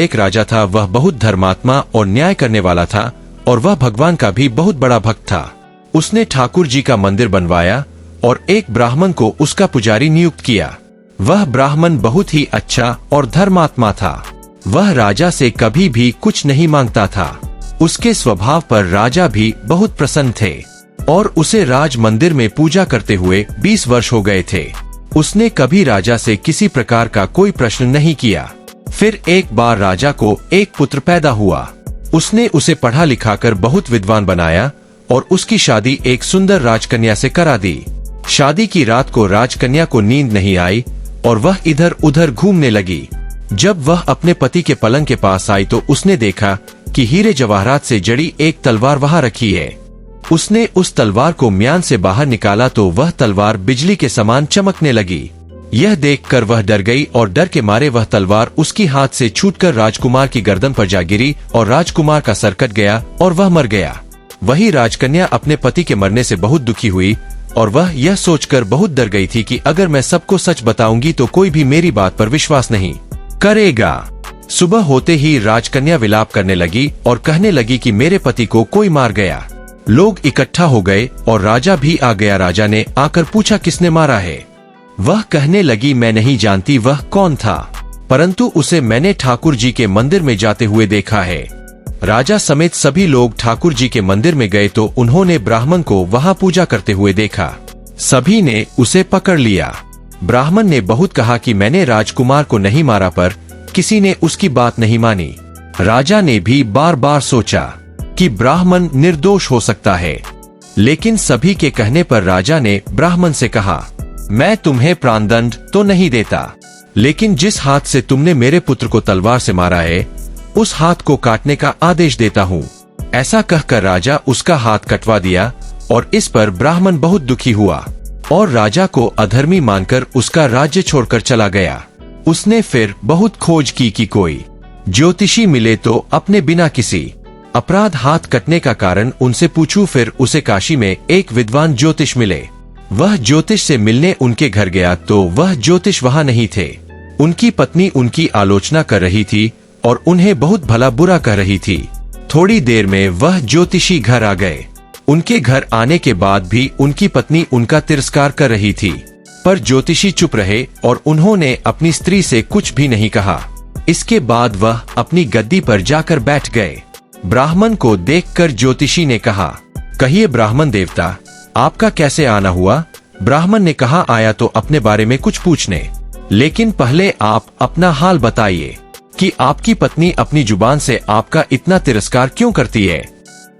एक राजा था, वह बहुत धर्मात्मा और न्याय करने वाला था और वह भगवान का भी बहुत बड़ा भक्त था। उसने ठाकुर जी का मंदिर बनवाया और एक ब्राह्मण को उसका पुजारी नियुक्त किया। वह ब्राह्मण बहुत ही अच्छा और धर्मात्मा था। वह राजा से कभी भी कुछ नहीं मांगता था। उसके स्वभाव पर राजा भी बहुत प्रसन्न थे और उसे राज मंदिर में पूजा करते हुए 20 वर्ष हो गए थे। उसने कभी राजा से किसी प्रकार का कोई प्रश्न नहीं किया। फिर एक बार राजा को एक पुत्र पैदा हुआ। उसने उसे पढ़ा लिखाकर बहुत विद्वान बनाया और उसकी शादी एक सुंदर राजकन्या से करा दी। शादी की रात को राजकन्या को नींद नहीं आई और वह इधर उधर घूमने लगी। जब वह अपने पति के पलंग के पास आई तो उसने देखा कि हीरे जवाहरात से जड़ी एक तलवार वहां रखी है। उसने उस तलवार को म्यान से बाहर निकाला तो वह तलवार बिजली के समान चमकने लगी। यह देखकर वह डर गई और डर के मारे वह तलवार उसकी हाथ से छूटकर राजकुमार की गर्दन पर जा गिरी और राजकुमार का सर कट गया और वह मर गया। वही राजकन्या अपने पति के मरने से बहुत दुखी हुई और वह यह सोचकर बहुत डर गई थी कि अगर मैं सबको सच बताऊंगी तो कोई भी मेरी बात पर विश्वास नहीं करेगा। सुबह होते ही राजकन्या विलाप करने लगी और कहने लगी कि मेरे पति को कोई मार गया। लोग इकट्ठा हो गए और राजा भी आ गया। राजा ने आकर पूछा किसने मारा है। वह कहने लगी मैं नहीं जानती वह कौन था, परंतु उसे मैंने ठाकुर जी के मंदिर में जाते हुए देखा है। राजा समेत सभी लोग ठाकुर जी के मंदिर में गए तो उन्होंने ब्राह्मण को वहां पूजा करते हुए देखा। सभी ने उसे पकड़ लिया। ब्राह्मण ने बहुत कहा कि मैंने राजकुमार को नहीं मारा, पर किसी ने उसकी बात नहीं मानी। राजा ने भी बार बार सोचा कि ब्राह्मण निर्दोष हो सकता है, लेकिन सभी के कहने पर राजा ने ब्राह्मण से कहा मैं तुम्हें प्राणदंड तो नहीं देता, लेकिन जिस हाथ से तुमने मेरे पुत्र को तलवार से मारा है उस हाथ को काटने का आदेश देता हूँ। ऐसा कहकर राजा उसका हाथ कटवा दिया और इस पर ब्राह्मण बहुत दुखी हुआ और राजा को अधर्मी मानकर उसका राज्य छोड़कर चला गया। उसने फिर बहुत खोज की कि कोई ज्योतिषी मिले तो अपने बिना किसी अपराध हाथ कटने का कारण उनसे पूछूं। फिर उसे काशी में एक विद्वान ज्योतिष मिले। वह ज्योतिष से मिलने उनके घर गया तो वह ज्योतिष वहां नहीं थे। उनकी पत्नी उनकी आलोचना कर रही थी और उन्हें बहुत भला बुरा कह रही थी। थोड़ी देर में वह ज्योतिषी घर आ गए। उनके घर आने के बाद भी उनकी पत्नी उनका तिरस्कार कर रही थी, पर ज्योतिषी चुप रहे और उन्होंने अपनी स्त्री से कुछ भी नहीं कहा। इसके बाद वह अपनी गद्दी पर जाकर बैठ गए। ब्राह्मण को देखकर ज्योतिषी ने कहा कहिए ब्राह्मण देवता, आपका कैसे आना हुआ। ब्राह्मण ने कहा आया तो अपने बारे में कुछ पूछने, लेकिन पहले आप अपना हाल बताइए कि आपकी पत्नी अपनी जुबान से आपका इतना तिरस्कार क्यों करती है।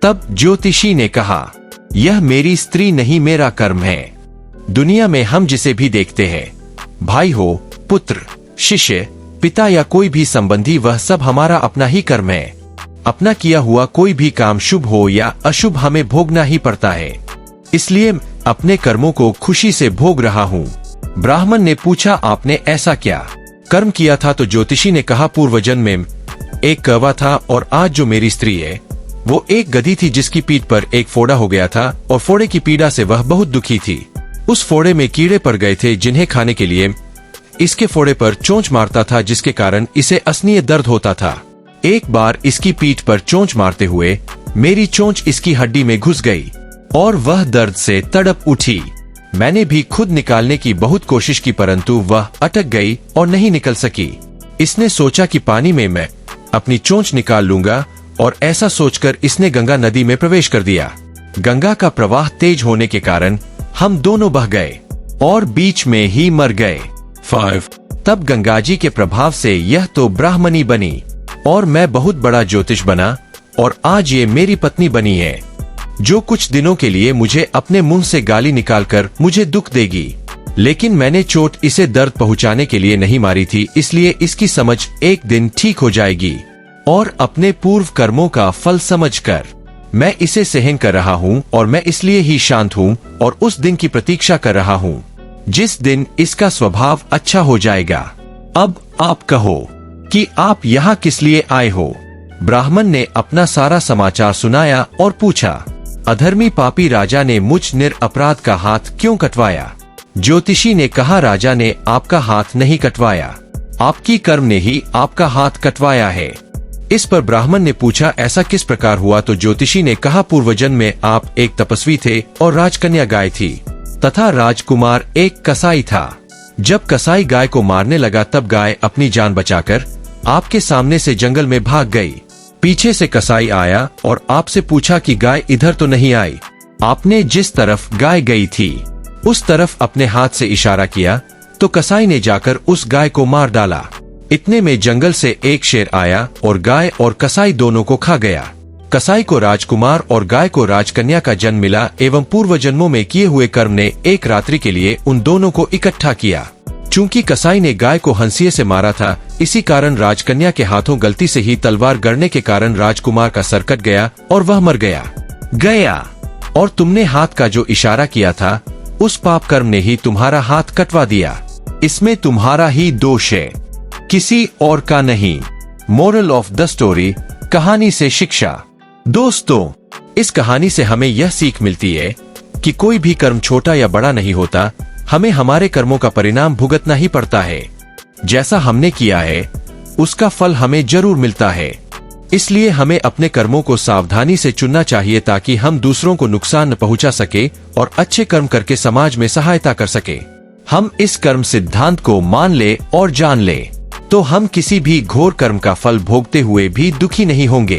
तब ज्योतिषी ने कहा यह मेरी स्त्री नहीं, मेरा कर्म है। दुनिया में हम जिसे भी देखते हैं, भाई हो, पुत्र, शिष्य, पिता या कोई भी संबंधी, वह सब हमारा अपना ही कर्म है। अपना किया हुआ कोई भी काम शुभ हो या अशुभ हमें भोगना ही पड़ता है, इसलिए अपने कर्मों को खुशी से भोग रहा हूँ। ब्राह्मण ने पूछा आपने ऐसा क्या कर्म किया था। तो ज्योतिषी ने कहा पूर्व जन्म में एक कौवा था और आज जो मेरी स्त्री है वो एक गधी थी जिसकी पीठ पर एक फोड़ा हो गया था और फोड़े की पीड़ा से वह बहुत दुखी थी। उस फोड़े में कीड़े पड़ गए थे जिन्हें खाने के लिए इसके फोड़े पर चोंच मारता था, जिसके कारण इसे असहनीय दर्द होता था। एक बार इसकी पीठ पर चोंच मारते हुए मेरी चोंच इसकी हड्डी में घुस गई और वह दर्द से तड़प उठी। मैंने भी खुद निकालने की बहुत कोशिश की, परंतु वह अटक गई और नहीं निकल सकी। इसने सोचा कि पानी में मैं अपनी चोंच निकाल लूंगा और ऐसा सोचकर इसने गंगा नदी में प्रवेश कर दिया। गंगा का प्रवाह तेज होने के कारण हम दोनों बह गए और बीच में ही मर गए। 5 तब गंगाजी के प्रभाव से यह तो ब्राह्मणी बनी और मैं बहुत बड़ा ज्योतिष बना और आज ये मेरी पत्नी बनी है, जो कुछ दिनों के लिए मुझे अपने मुंह से गाली निकालकर मुझे दुख देगी। लेकिन मैंने चोट इसे दर्द पहुंचाने के लिए नहीं मारी थी, इसलिए इसकी समझ एक दिन ठीक हो जाएगी और अपने पूर्व कर्मों का फल समझकर मैं इसे सहन कर रहा हूँ और मैं इसलिए ही शांत हूँ और उस दिन की प्रतीक्षा कर रहा हूँ जिस दिन इसका स्वभाव अच्छा हो जाएगा। अब आप कहो कि आप यहाँ किस लिए आए हो। ब्राह्मण ने अपना सारा समाचार सुनाया और पूछा अधर्मी पापी राजा ने मुझ निरपराध का हाथ क्यों कटवाया। ज्योतिषी ने कहा राजा ने आपका हाथ नहीं कटवाया, आपकी कर्म ने ही आपका हाथ कटवाया है। इस पर ब्राह्मण ने पूछा, ऐसा किस प्रकार हुआ? तो ज्योतिषी ने कहा, पूर्वजन्म में आप एक तपस्वी थे और राजकन्या गाय थी तथा राजकुमार एक कसाई था। जब कसाई गाय को मारने लगा तब गाय अपनी जान बचाकर आपके सामने से जंगल में भाग गई। पीछे से कसाई आया और आपसे पूछा कि गाय इधर तो नहीं आई। आपने जिस तरफ गाय गई थी उस तरफ अपने हाथ से इशारा किया तो कसाई ने जाकर उस गाय को मार डाला। इतने में जंगल से एक शेर आया और गाय और कसाई दोनों को खा गया। कसाई को राजकुमार और गाय को राजकन्या का जन्म मिला एवं पूर्व जन्मों में किए हुए कर्म ने एक रात्रि के लिए उन दोनों को इकट्ठा किया। चूंकि कसाई ने गाय को हंसिए से मारा था, इसी कारण राजकन्या के हाथों गलती से ही तलवार गड़ने के कारण राजकुमार का सर कट गया और वह मर गया। और तुमने हाथ का जो इशारा किया था उस पाप कर्म ने ही तुम्हारा हाथ कटवा दिया। इसमें तुम्हारा ही दोष है, किसी और का नहीं। मोरल ऑफ द स्टोरी, कहानी से शिक्षा। दोस्तों, इस कहानी से हमें यह सीख मिलती है कि कोई भी कर्म छोटा या बड़ा नहीं होता, हमें हमारे कर्मों का परिणाम भुगतना ही पड़ता है। जैसा हमने किया है उसका फल हमें जरूर मिलता है। इसलिए हमें अपने कर्मों को सावधानी से चुनना चाहिए ताकि हम दूसरों को नुकसान न पहुंचा सके और अच्छे कर्म करके समाज में सहायता कर सके। हम इस कर्म सिद्धांत को मान ले और जान ले तो हम किसी भी घोर कर्म का फल भोगते हुए भी दुखी नहीं होंगे।